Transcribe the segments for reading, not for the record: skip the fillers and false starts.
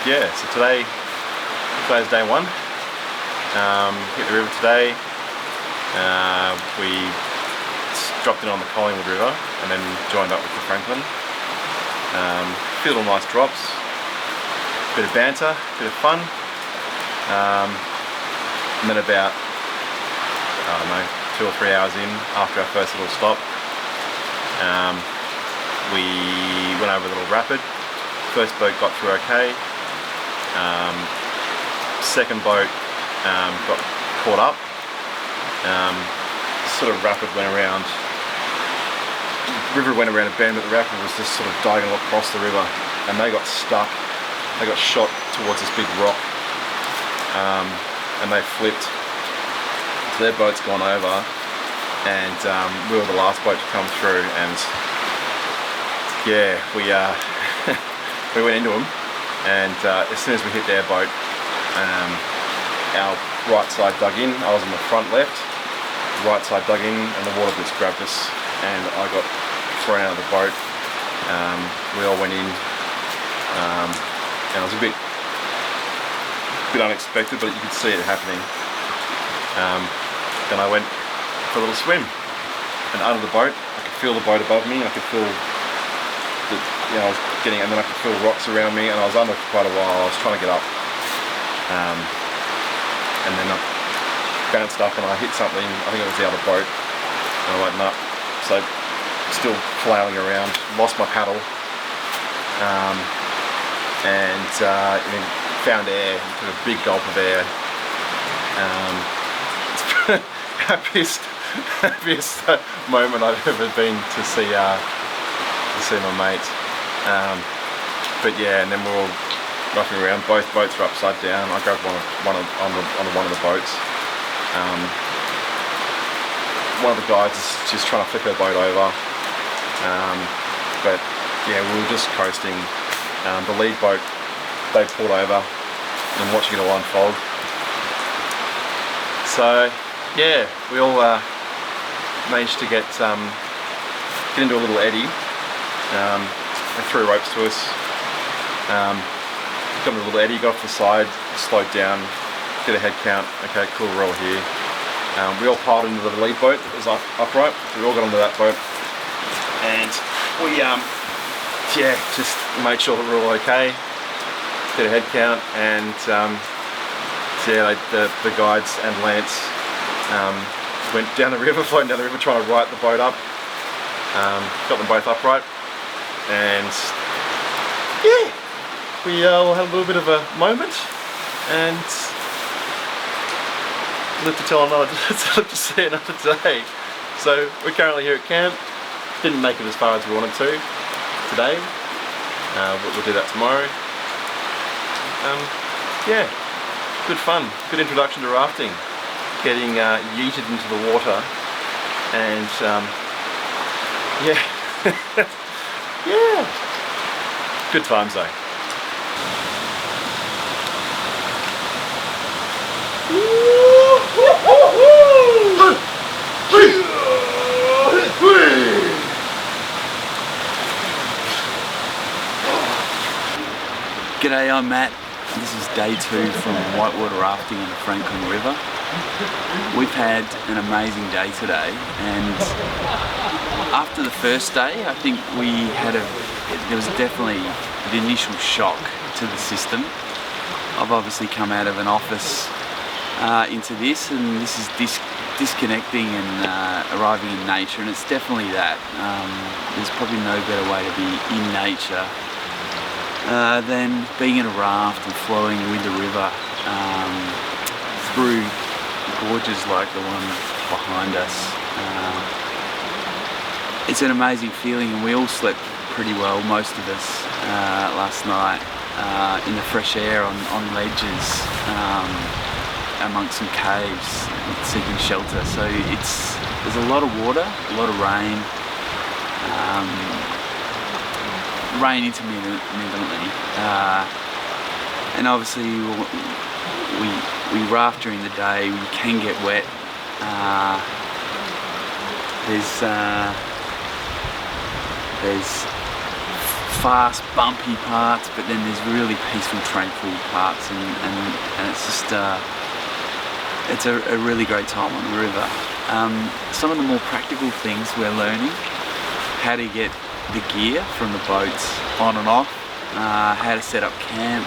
yeah, so today's day one. Hit the river today. We dropped in on the Collingwood River and then joined up with the Franklin. Few little nice drops, bit of banter, bit of fun. And then about, I don't know, 2 or 3 hours in, after our first little stop, we went over a little rapid. First boat got through okay. Second boat got caught up. Sort of rapid went around. The river went around a bend, but the rapid was just sort of diagonal across the river, and they got stuck. They got shot towards this big rock, and they flipped. So their boat's gone over, and we were the last boat to come through, and yeah, we we went into them, and as soon as we hit their boat, our right side dug in. I was on the front left, right side dug in, and the water just grabbed us, and I got thrown out of the boat. We all went in, and it was a bit unexpected, but you could see it happening. Then I went for a little swim, and under the boat, I could feel the boat above me. I could feel the, I was getting, and then I could feel rocks around me, and I was under for quite a while. I was trying to get up, and then I bounced up and I hit something. I think it was the other boat, and I went up. So still flailing around, lost my paddle, and then found air, took a big gulp of air. It's happiest moment I've ever been to see my mates. But yeah, and then we're all roughing around. Both boats are upside down. I grabbed one of the boats. One of the guys is just trying to flip her boat over. But yeah, we were just coasting. The lead boat, they pulled over, and watching it all unfold. So yeah, we all managed to get into a little eddy. They threw ropes to us. Got into a little eddy, got off the side, slowed down, did a head count. Okay, cool, we're all here. We all piled into the lead boat that was upright. We all got onto that boat, and we just made sure that we were all okay. Did a head count, and the guides and Lance went down the river, floating down the river, trying to right the boat up. Got them both upright, and yeah, we all had a little bit of a moment, and live to tell another, live to see another day. So we're currently here at camp. Didn't make it as far as we wanted to today. We'll do that tomorrow. Yeah, good fun, good introduction to rafting. Getting yeeted into the water, and yeah, yeah, good times though. G'day, I'm Matt. This is day 2 from whitewater rafting in the Franklin River. We've had an amazing day today, and after the first day, I think there was definitely the initial shock to the system. I've obviously come out of an office into this, and this is disconnecting and arriving in nature, and it's definitely that. There's probably no better way to be in nature than being in a raft and flowing with the river through gorges like the one behind us. It's an amazing feeling, and we all slept pretty well, most of us, last night in the fresh air on ledges amongst some caves, seeking shelter. So there's a lot of water, a lot of rain. Rain intermittently, and obviously we raft during the day. We can get wet. There's fast, bumpy parts, but then there's really peaceful, tranquil parts, and it's just it's a really great time on the river. Some of the more practical things we're learning: how to get the gear from the boats on and off, how to set up camp,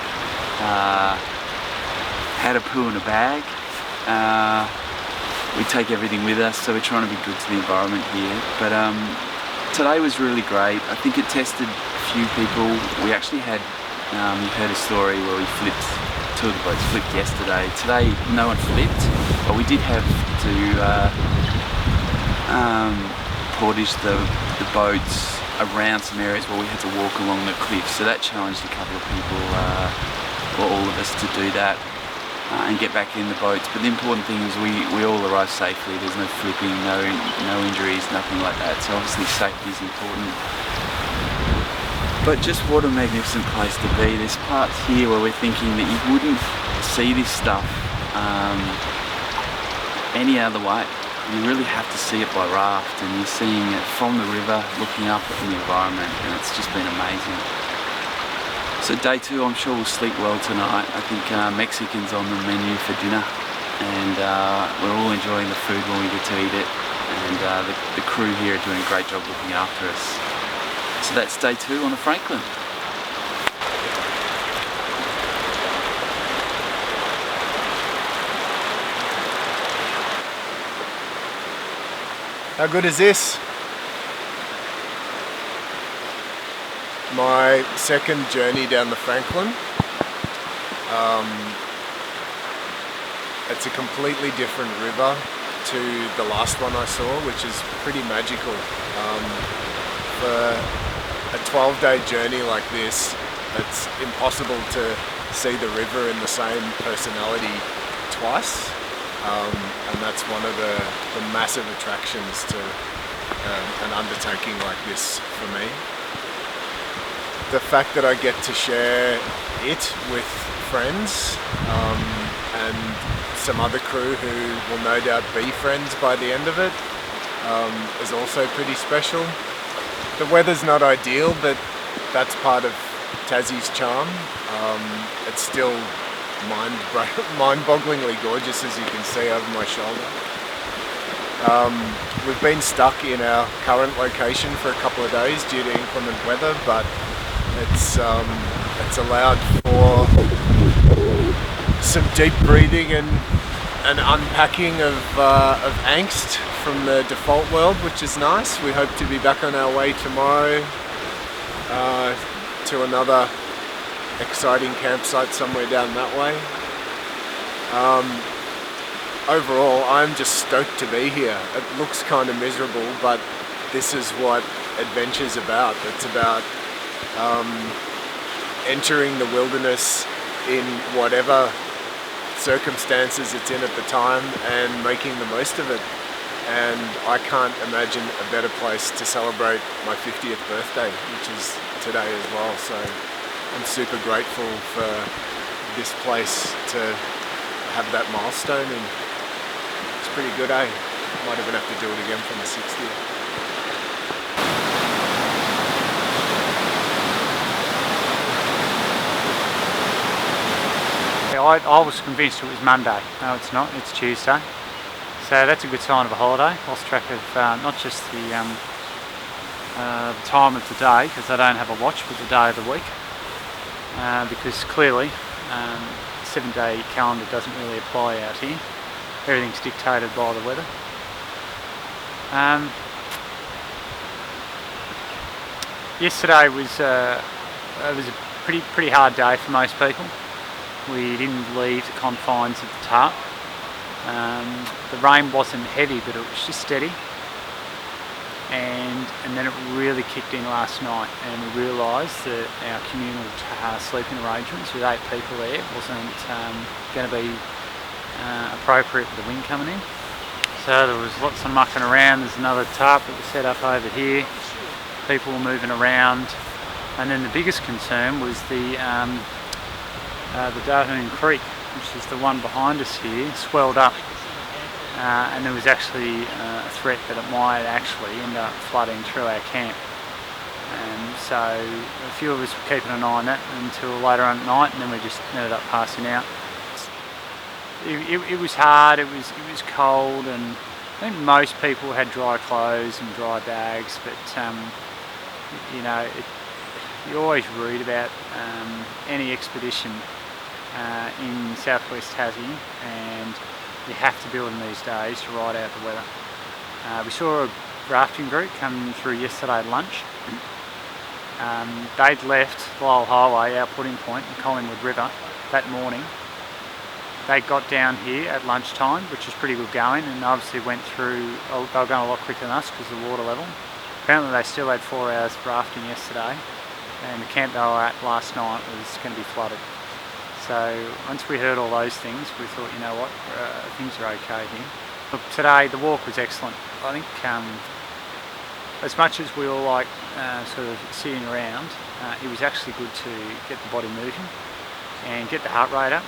how to poo in a bag. We take everything with us, so we're trying to be good to the environment here. But today was really great. I think it tested a few people. We actually had, you heard a story where we flipped, two of the boats flipped yesterday. Today no one flipped, but we did have to portage the boats around some areas where we had to walk along the cliff. So that challenged a couple of people, or all of us, to do that and get back in the boats. But the important thing is we all arrived safely. There's no flipping, no injuries, nothing like that. So obviously safety is important. But just what a magnificent place to be. There's parts here where we're thinking that you wouldn't see this stuff any other way. You really have to see it by raft, and you're seeing it from the river, looking up at the environment, and it's just been amazing. So day 2, I'm sure we'll sleep well tonight. I think Mexican's on the menu for dinner, and we're all enjoying the food when we get to eat it, and the crew here are doing a great job looking after us. So that's day 2 on the Franklin. How good is this? My second journey down the Franklin. It's a completely different river to the last one I saw, which is pretty magical. For a 12-day journey like this, it's impossible to see the river in the same personality twice. And that's one of the massive attractions to an undertaking like this for me. The fact that I get to share it with friends and some other crew who will no doubt be friends by the end of it is also pretty special. The weather's not ideal, but that's part of Tassie's charm. It's still mind-bogglingly gorgeous, as you can see over my shoulder. We've been stuck in our current location for a couple of days due to inclement weather, but it's allowed for some deep breathing and an unpacking of angst from the default world, which is nice. We hope to be back on our way tomorrow to another exciting campsite somewhere down that way. Overall, I'm just stoked to be here. It looks kind of miserable, but this is what adventure's about. It's about entering the wilderness in whatever circumstances it's in at the time and making the most of it. And I can't imagine a better place to celebrate my 50th birthday, which is today as well. So I'm super grateful for this place to have that milestone, and it's pretty good, eh? Might even have to do it again for my 60th. I was convinced it was Monday. No, it's not. It's Tuesday. So that's a good sign of a holiday. Lost track of not just the time of the day, because I don't have a watch, but the day of the week. Because clearly 7-day calendar doesn't really apply out here. Everything's dictated by the weather. Yesterday was a pretty hard day for most people. We didn't leave the confines of the tarp. The rain wasn't heavy, but it was just steady. And then it really kicked in last night, and we realised that our communal sleeping arrangements with 8 people there wasn't going to be appropriate with the wind coming in. So there was lots of mucking around. There's another tarp that was set up over here. People were moving around, and then the biggest concern was the Dahoon Creek, which is the one behind us here, swelled up. And there was actually a threat that it might actually end up flooding through our camp. So a few of us were keeping an eye on that until later on at night, and then we just ended up passing out. It was hard, it was cold, and I think most people had dry clothes and dry bags, but you know, you always read about any expedition in southwest Tassie, and you have to build in these days to ride out the weather. We saw a rafting group come through yesterday at lunch. They'd left the Lowell Highway, our putting point, in Collingwood River that morning. They got down here at lunchtime, which was pretty good going, and obviously went through, they were going a lot quicker than us because of the water level. Apparently they still had 4 hours of rafting yesterday, and the camp they were at last night was going to be flooded. So once we heard all those things, we thought, you know what, things are okay here. Look, today the walk was excellent. I think as much as we all like sort of sitting around, it was actually good to get the body moving and get the heart rate up.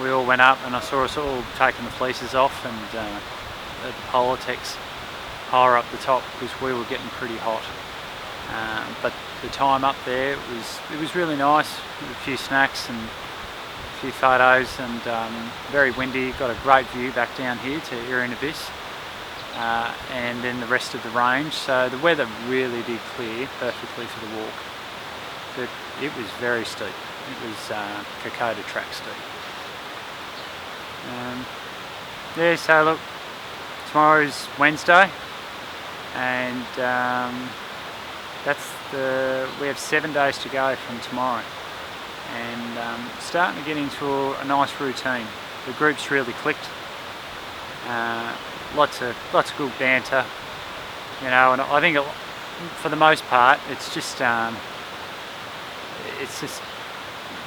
We all went up, and I saw us all taking the fleeces off and the Politics higher up the top because we were getting pretty hot. But the time up there, it was really nice, with a few snacks and a few photos, and very windy. Got a great view back down here to Erin Abyss, and then the rest of the range. So the weather really did clear perfectly for the walk, but it was very steep. It was Kokoda track steep. Yeah, so look, tomorrow's Wednesday, and we have 7 days to go from tomorrow, and starting to get into a nice routine. The group's really clicked. Lots of good banter, you know, and I think for the most part it's just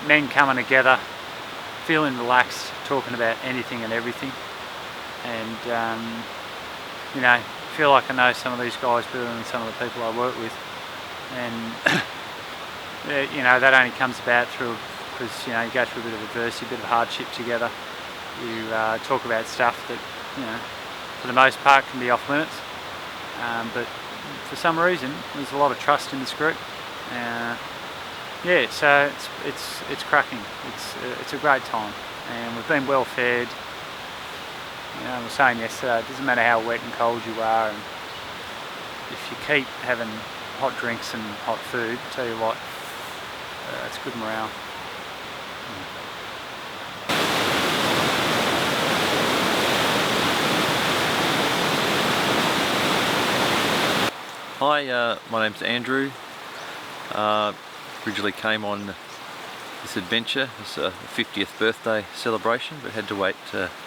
men coming together, feeling relaxed, talking about anything and everything, and you know, feel like I know some of these guys better than some of the people I work with, and you know, that only comes about through because, you know, you go through a bit of adversity, a bit of hardship together. You talk about stuff that, you know, for the most part can be off limits, but for some reason there's a lot of trust in this group. Yeah, so it's cracking. It's a great time, and we've been well fed. You know, I was saying yesterday, it doesn't matter how wet and cold you are, and if you keep having hot drinks and hot food, tell you what, it's good morale. Hi, my name's Andrew. Originally came on this adventure. It's a 50th birthday celebration, but had to wait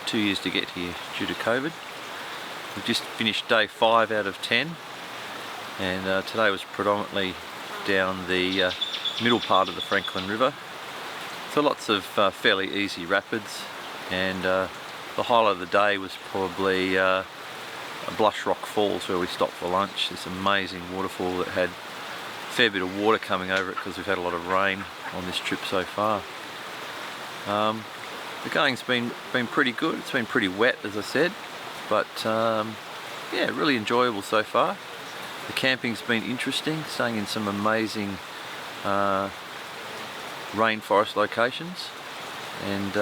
2 years to get here due to COVID. We've just finished day 5 out of 10, and today was predominantly down the middle part of the Franklin River. So lots of fairly easy rapids, and the highlight of the day was probably Blush Rock Falls, where we stopped for lunch. This amazing waterfall that had a fair bit of water coming over it because we've had a lot of rain on this trip so far. The going's been pretty good. It's been pretty wet, as I said, but yeah, really enjoyable so far. The camping's been interesting, staying in some amazing rainforest locations, and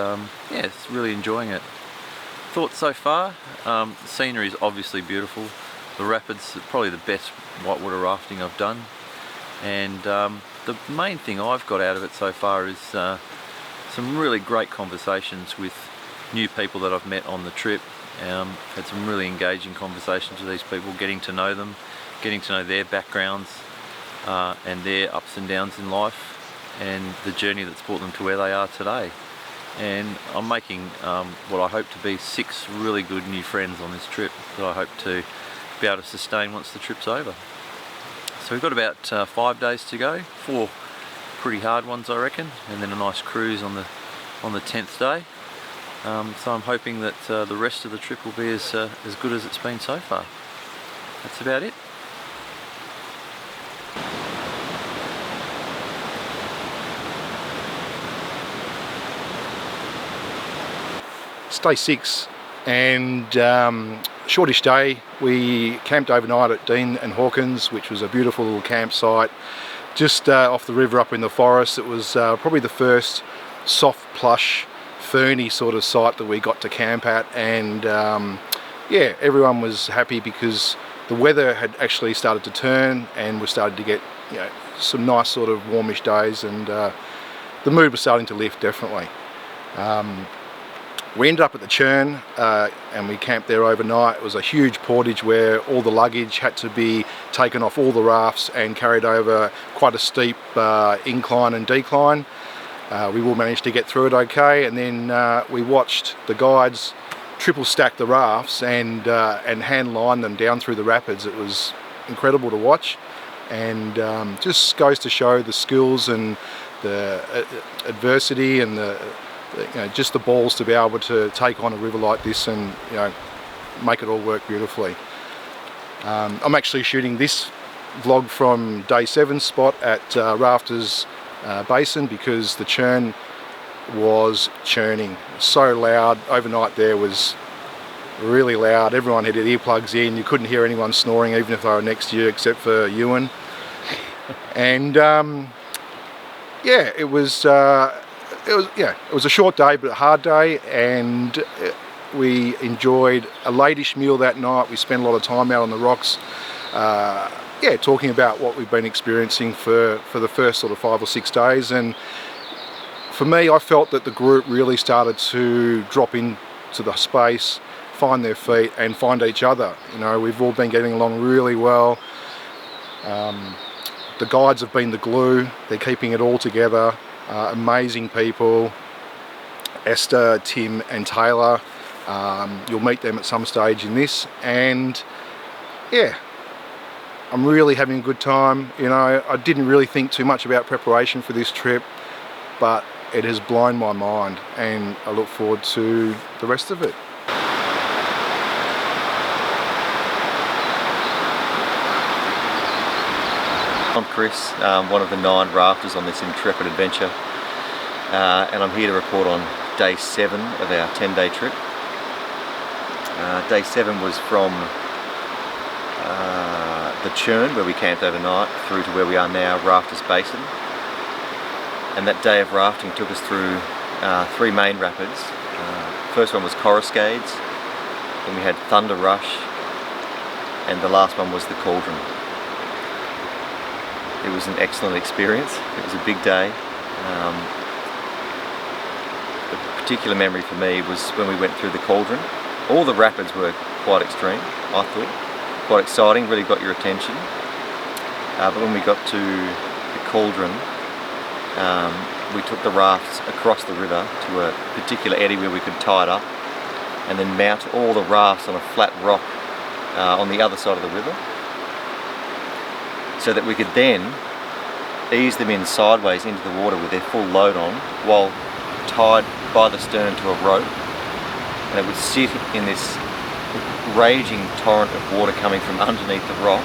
yeah, it's really enjoying it. Thoughts so far? The scenery is obviously beautiful. The rapids are probably the best whitewater rafting I've done, and the main thing I've got out of it so far is some really great conversations with new people that I've met on the trip. Had some really engaging conversations with these people, getting to know them, getting to know their backgrounds and their ups and downs in life, and the journey that's brought them to where they are today. And I'm making what I hope to be 6 really good new friends on this trip that I hope to be able to sustain once the trip's over. So we've got about 5 days to go, 4 pretty hard ones I reckon, and then a nice cruise on the 10th day. So I'm hoping that the rest of the trip will be as good as it's been so far. That's about it. It's day 6, and shortish day. We camped overnight at Dean and Hawkins, which was a beautiful little campsite just off the river up in the forest. It was probably the first soft, plush, ferny sort of site that we got to camp at, and yeah, everyone was happy because the weather had actually started to turn and we started to get, you know, some nice sort of warmish days, and the mood was starting to lift, definitely. We ended up at the Churn and we camped there overnight. It was a huge portage where all the luggage had to be taken off all the rafts and carried over quite a steep incline and decline. We all managed to get through it okay, and then we watched the guides triple stack the rafts and hand line them down through the rapids. It was incredible to watch, and just goes to show the skills and the adversity and the you know, just the balls to be able to take on a river like this and, you know, make it all work beautifully. I'm actually shooting this vlog from day 7 spot at Rafters Basin because the churn was churning so loud. Overnight there was really loud. Everyone had their earplugs in. You couldn't hear anyone snoring even if they were next to you, except for Ewan. And yeah, it was a short day but a hard day, and we enjoyed a late-ish meal that night. We spent a lot of time out on the rocks, yeah, talking about what we've been experiencing for the first sort of 5 or 6 days. And for me, I felt that the group really started to drop into the space, find their feet and find each other. You know, we've all been getting along really well. The guides have been the glue. They're keeping it all together. Amazing people, Esther, Tim and Taylor. You'll meet them at some stage in this, and yeah, I'm really having a good time. You know, I didn't really think too much about preparation for this trip, but it has blown my mind, and I look forward to the rest of it. I'm Chris, one of the 9 rafters on this intrepid adventure, and I'm here to report on day 7 of our 10-day trip. Day 7 was from the Churn, where we camped overnight, through to where we are now, Rafters Basin. And that day of rafting took us through 3 main rapids. First one was Coruscades, then we had Thunder Rush, and the last one was the Cauldron. It was an excellent experience. It was a big day. A particular memory for me was when we went through the Cauldron. All the rapids were quite extreme, I thought. Quite exciting, really got your attention. But when we got to the Cauldron, we took the rafts across the river to a particular eddy where we could tie it up and then mount all the rafts on a flat rock on the other side of the river, so that we could then ease them in sideways into the water with their full load on, while tied by the stern to a rope, and it would sit in this raging torrent of water coming from underneath the rock.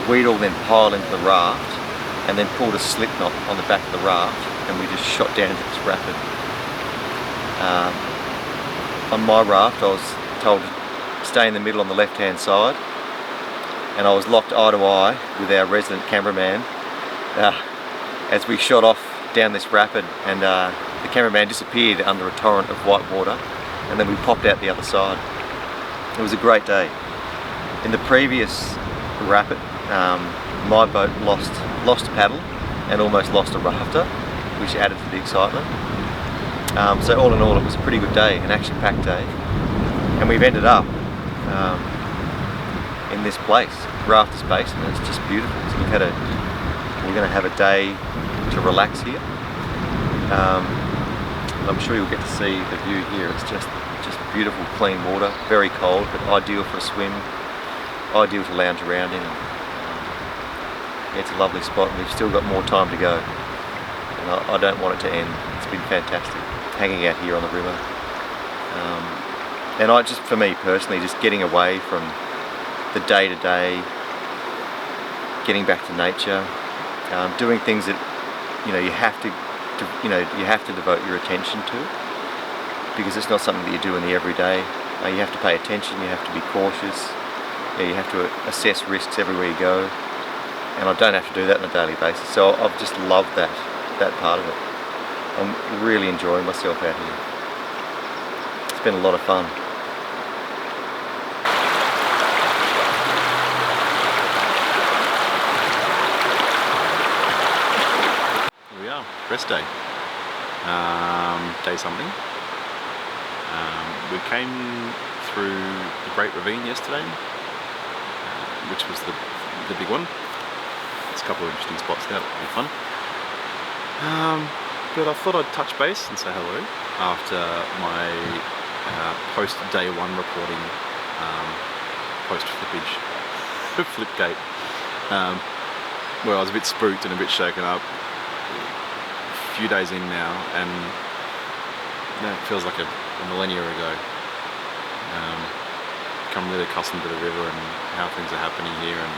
We'd all then pile into the raft and then pulled a slip knot on the back of the raft, and we just shot down into this rapid. On my raft I was told to stay in the middle on the left hand side, and I was locked eye to eye with our resident cameraman as we shot off down this rapid, and the cameraman disappeared under a torrent of white water, and then we popped out the other side. It was a great day. In the previous rapid, my boat lost a paddle and almost lost a rafter, which added to the excitement. So all in all, it was a pretty good day, an action-packed day, and we've ended up in this place, Rafters Basin, and it's just beautiful. So we're going to have a day to relax here. I'm sure you'll get to see the view here. It's just beautiful, clean water, very cold, but ideal for a swim, ideal to lounge around in. Yeah, it's a lovely spot, and we've still got more time to go, and I don't want it to end. It's been fantastic hanging out here on the river, and for me personally, just getting away from the day-to-day, getting back to nature, doing things that you have to devote your attention to, because it's not something that you do in the everyday You have to pay attention, you have to be cautious, you have to assess risks everywhere you go, and I don't have to do that on a daily basis, so I've just loved that part of it. I'm really enjoying myself out here. It's been a lot of fun. Here we are, rest day. Day something. We came through the Great Ravine yesterday, which was the big one. There's a couple of interesting spots there, that'll be fun. But I thought I'd touch base and say hello after my post day one reporting, post flippage, flipgate, where I was a bit spooked and a bit shaken up. A few days in now, and it feels like a millennia ago. Become really accustomed to the river and how things are happening here, and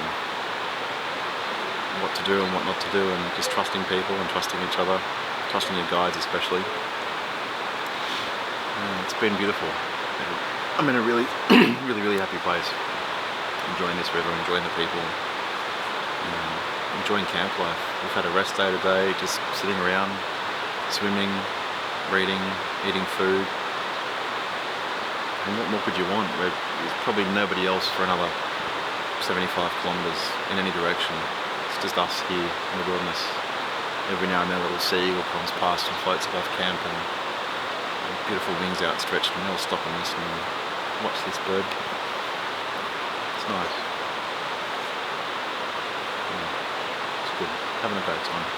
what to do and what not to do, and just trusting people and trusting each other, trusting your guides especially. It's been beautiful. I'm in a really, really happy place. Enjoying this river, enjoying the people, enjoying camp life. We've had a rest day today, just sitting around, swimming, reading, eating food. And what more could you want? There's probably nobody else for another 75 kilometres in any direction. It's just us here in the wilderness. Every now and then a little seagull comes past and floats above camp, and beautiful wings outstretched, and they'll stop and listen and watch this bird. It's nice. It's good. Having a great time.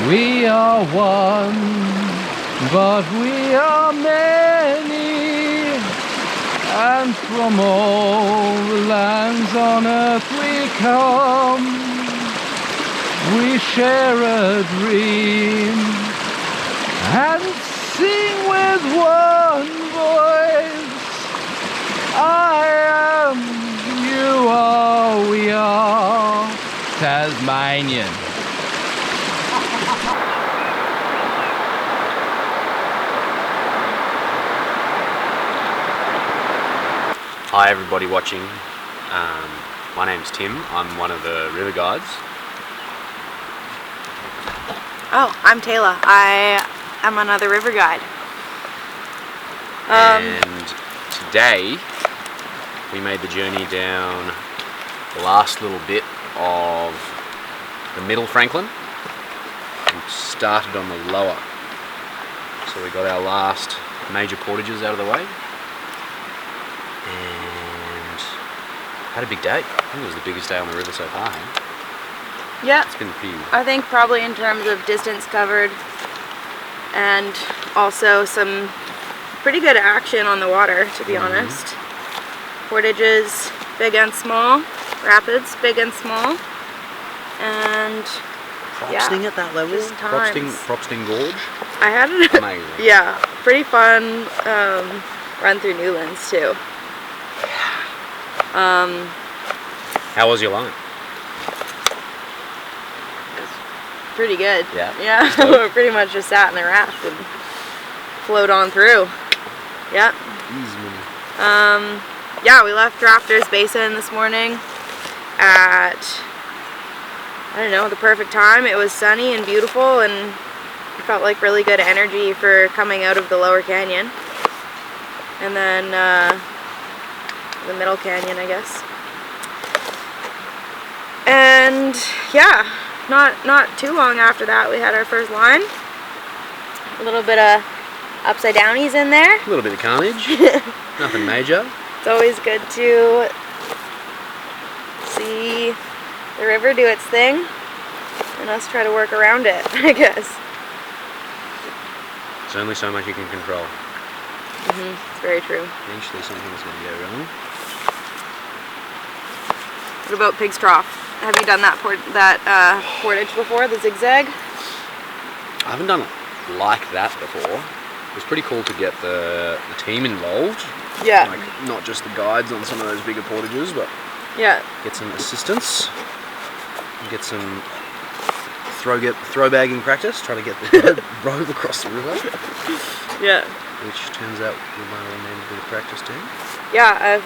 We are one, but we are many, and from all the lands on earth we come. We share a dream and sing with one voice. I am, you are, we are Tasmanian. Hi everybody watching, my name's Tim, I'm one of the river guides. Oh, I'm Taylor, I am another river guide. And today we made the journey down the last little bit of the middle Franklin. We started on the lower, so we got our last major portages out of the way. And had a big day. I think it was the biggest day on the river so far. Yeah, It's been pretty. I think probably in terms of distance covered and also some pretty good action on the water, to be honest. Portages, big and small. Rapids, big and small. And Propsting at that level? just times. Propsting Gorge? I had it. Amazing. Yeah, pretty fun run through Newlands too. How was your line? Pretty good. Yeah? Yeah, we pretty much just sat in the raft and float on through. Yep. Yeah, we left Drafters Basin this morning at, I don't know, the perfect time. It was sunny and beautiful, and it felt like really good energy for coming out of the lower canyon. And then the middle canyon, I guess. And yeah, not too long after that we had our first line. A little bit of upside downies in there. A little bit of carnage. Nothing major. It's always good to see the river do its thing and us try to work around it, I guess. There's only so much you can control. It's very true. Eventually something's going to go wrong. What about Pig's Trough? Have you done that portage before, the zigzag? I haven't done it like that before. It was pretty cool to get the team involved. Yeah. Like, not just the guides on some of those bigger portages, but Yeah. get some assistance. get some throw bagging practice, try to get the rope across the river, Yeah. which turns out we might all need a bit of practice too. Yeah,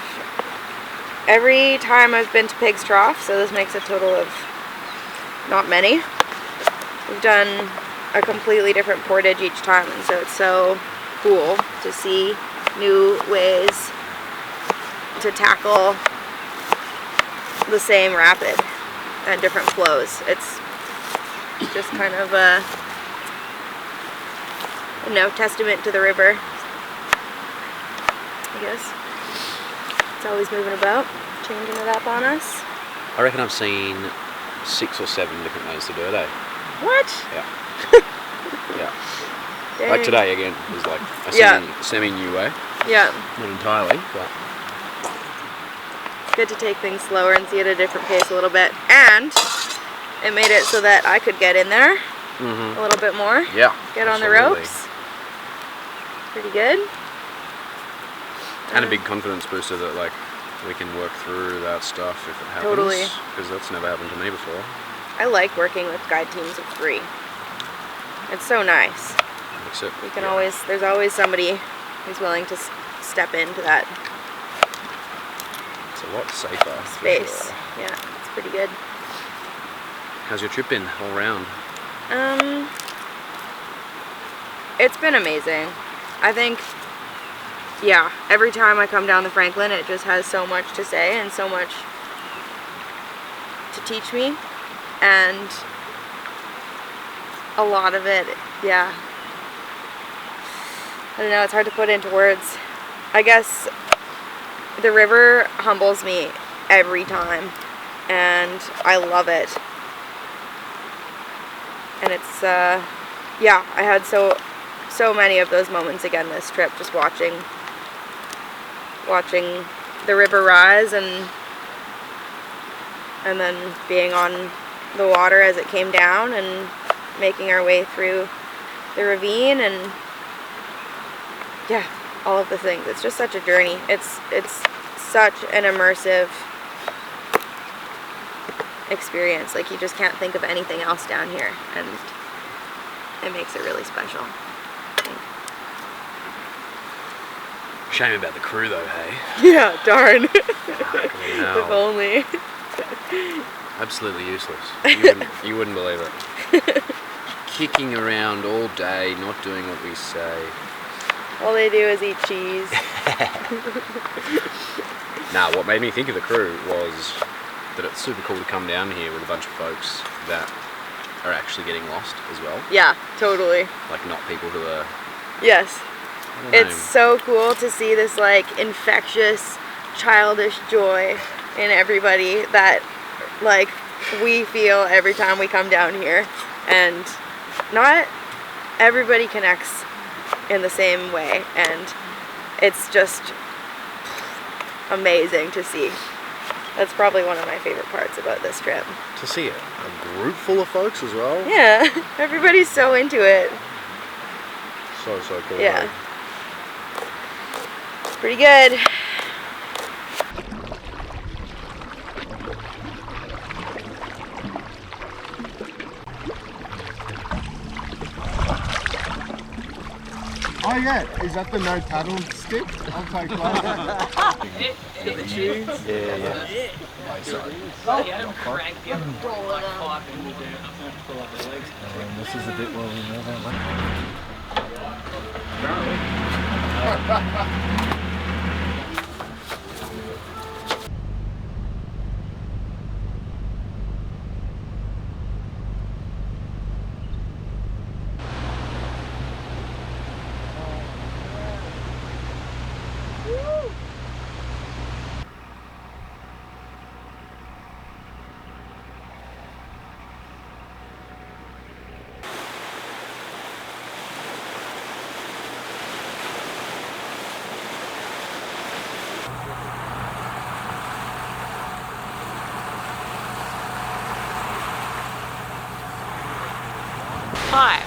every time I've been to Pig's Trough, so this makes a total of not many. We've done a completely different portage each time, and so it's so cool to see new ways to tackle the same rapid at different flows. It's just kind of a testament to the river, I guess. It's always moving about, changing it up on us. I reckon I've seen 6 or 7 different ways to do it, eh? What? Yeah. Yeah. Dang. Like today again was like a semi-new way. Yeah. Not entirely, but It's good to take things slower and see it at a different pace a little bit. And it made it so that I could get in there a little bit more. yeah. Get on the absolutely. ropes. Pretty good. And a big confidence booster that like we can work through that stuff if it happens. Totally. Because that's never happened to me before. I like working with guide teams of 3. It's so nice. Except You can always, there's always somebody who's willing to step into that it's a lot safer. for space. sure. Yeah, it's pretty good. How's your trip been all round? It's been amazing. I think, yeah, every time I come down the Franklin, it just has so much to say and so much to teach me. And a lot of it, yeah. I don't know, it's hard to put into words. I guess the river humbles me every time, and I love it. And it's, yeah, I had so many of those moments again this trip, just watching the river rise and then being on the water as it came down and making our way through the ravine and yeah, all of the things. It's just such a journey. It's such an immersive experience. Like, you just can't think of anything else down here, and it makes it really special. Shame about the crew though, hey? Yeah, darn. No. If only. Absolutely useless. You wouldn't believe it. Kicking around all day, not doing what we say. All they do is eat cheese. Nah, what made me think of the crew was that it's super cool to come down here with a bunch of folks that are actually getting lost as well. Yeah, totally. Like, not people who are... Yes. I don't know. It's so cool to see this like infectious, childish joy in everybody that like we feel every time we come down here, and not everybody connects in the same way, and it's just amazing to see. That's probably one of my favorite parts about this trip. To see a group full of folks as well. Yeah, everybody's so into it. So cool. Yeah. Right? Pretty good. Oh yeah, is that the no paddle stick? I'll take that. This is the bit where we know Hi,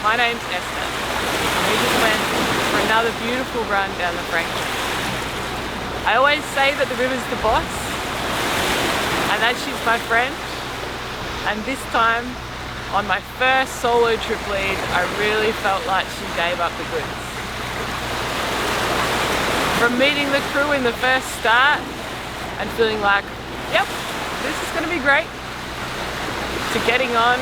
my name's Esther. We just went for another beautiful run down the Franklin. I always say that the river's the boss, and that she's my friend, And this time, on my first solo trip lead, I really felt like she gave up the goods. From meeting the crew in the first start and feeling like, yep, this is going to be great, to getting on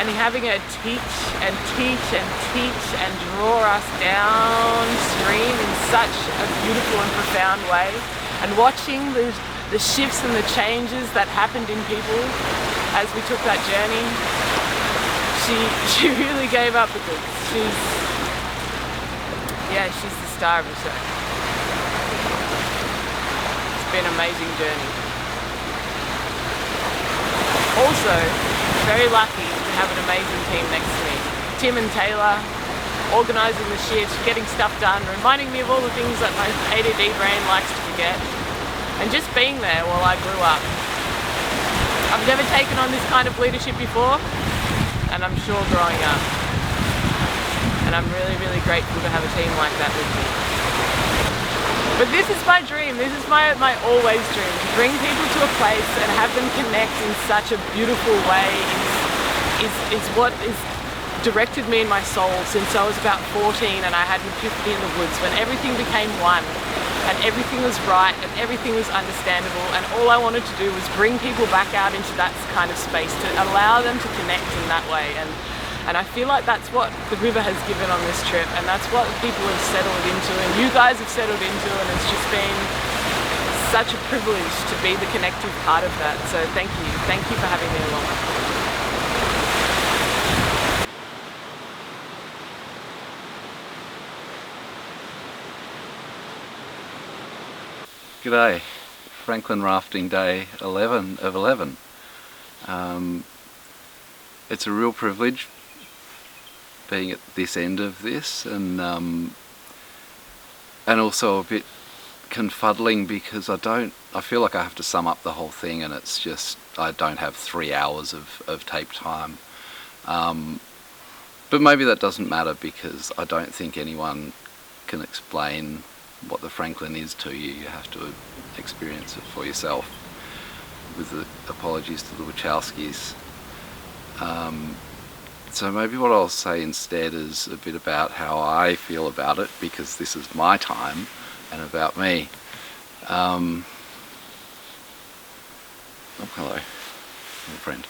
and having her teach and teach and teach and draw us downstream in such a beautiful and profound way, and watching the shifts and the changes that happened in people as we took that journey. She really gave up the goods. She's the star of the show. It's been an amazing journey. Also, very lucky to have an amazing team next to me. Tim and Taylor, organising the shift, getting stuff done, reminding me of all the things that my ADD brain likes to forget, and just being there while I grew up. I've never taken on this kind of leadership before, and I'm sure growing up. And I'm really, really grateful to have a team like that with me. But this is my dream, this is my always dream, to bring people to a place and have them connect in such a beautiful way is what is directed me in my soul since I was about 14 and I had an epiphany in the woods when everything became one and everything was right and everything was understandable, and all I wanted to do was bring people back out into that kind of space to allow them to connect in that way. And I feel like that's what the river has given on this trip, and that's what people have settled into, and you guys have settled into, and it's just been such a privilege to be the connective part of that. So thank you for having me along. G'day, Franklin Rafting Day 11 of 11. It's a real privilege being at this end of this, and also a bit confuddling because I feel like I have to sum up the whole thing, and it's just, I don't have 3 hours of tape time. But maybe that doesn't matter because I don't think anyone can explain what the Franklin is to you. You have to experience it for yourself, with the apologies to the Wachowskis. So maybe what I'll say instead is a bit about how I feel about it, because this is my time, and about me. Oh, hello, old friend.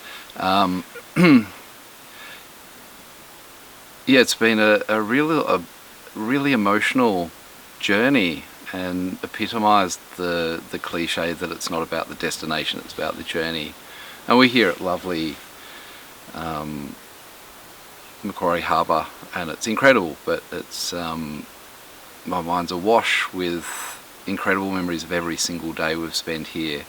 Yeah, it's been a really emotional journey, and epitomised the cliche that it's not about the destination, it's about the journey. And we're here at lovely Macquarie Harbour, and it's incredible, but it's my mind's awash with incredible memories of every single day we've spent here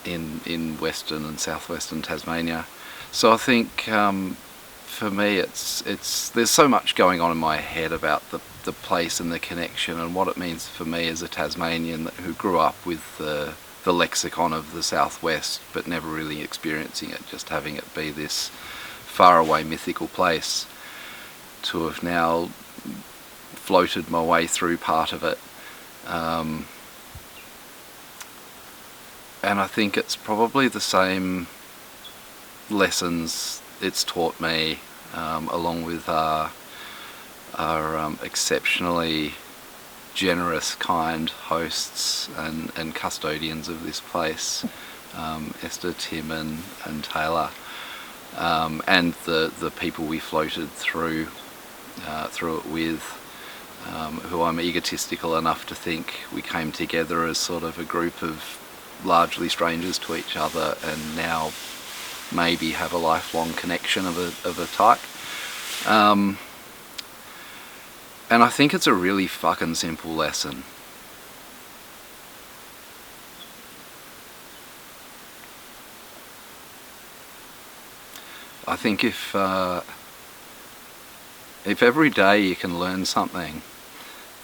in Western and Southwestern Tasmania. So I think for me it's there's so much going on in my head about the place and the connection and what it means for me as a Tasmanian who grew up with the lexicon of the Southwest but never really experiencing it, just having it be this faraway mythical place, to have now floated my way through part of it. And I think it's probably the same lessons it's taught me, along with our exceptionally generous, kind hosts and custodians of this place, Esther, Tim and Taylor, and the people we floated through it with, who I'm egotistical enough to think we came together as sort of a group of largely strangers to each other, and now maybe have a lifelong connection of a type. And I think it's a really fucking simple lesson. I think if every day you can learn something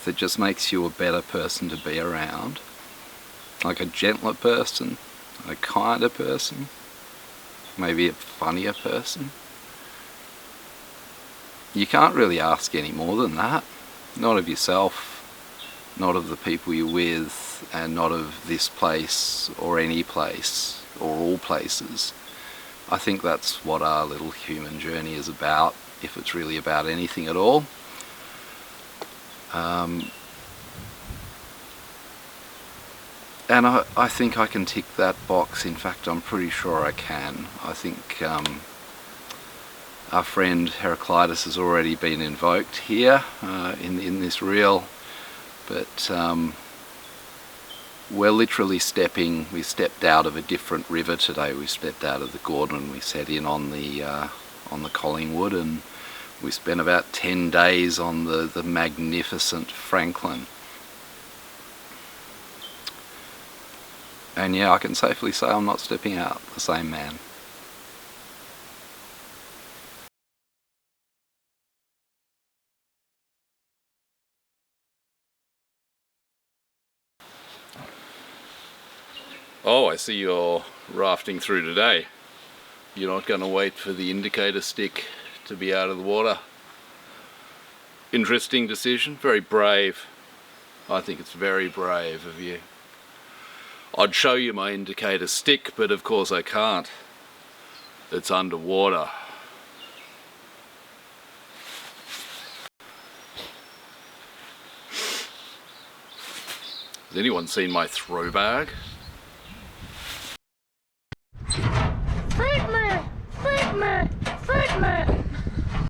that just makes you a better person to be around, like a gentler person, a kinder person, maybe a funnier person, you can't really ask any more than that. Not of yourself, not of the people you're with, and not of this place or any place or all places. I think that's what our little human journey is about, if it's really about anything at all. And I think I can tick that box. In fact, I'm pretty sure I can. I think our friend Heraclitus has already been invoked here in this reel, but we're literally we stepped out of a different river today. We stepped out of the Gordon, we set in on the Collingwood, and we spent about 10 days on the magnificent Franklin. And yeah, I can safely say I'm not stepping out the same man. Oh, I see you're rafting through today. You're not going to wait for the indicator stick to be out of the water. Interesting decision, very brave. I think it's very brave of you. I'd show you my indicator stick, but of course I can't. It's underwater. Has anyone seen my throw bag?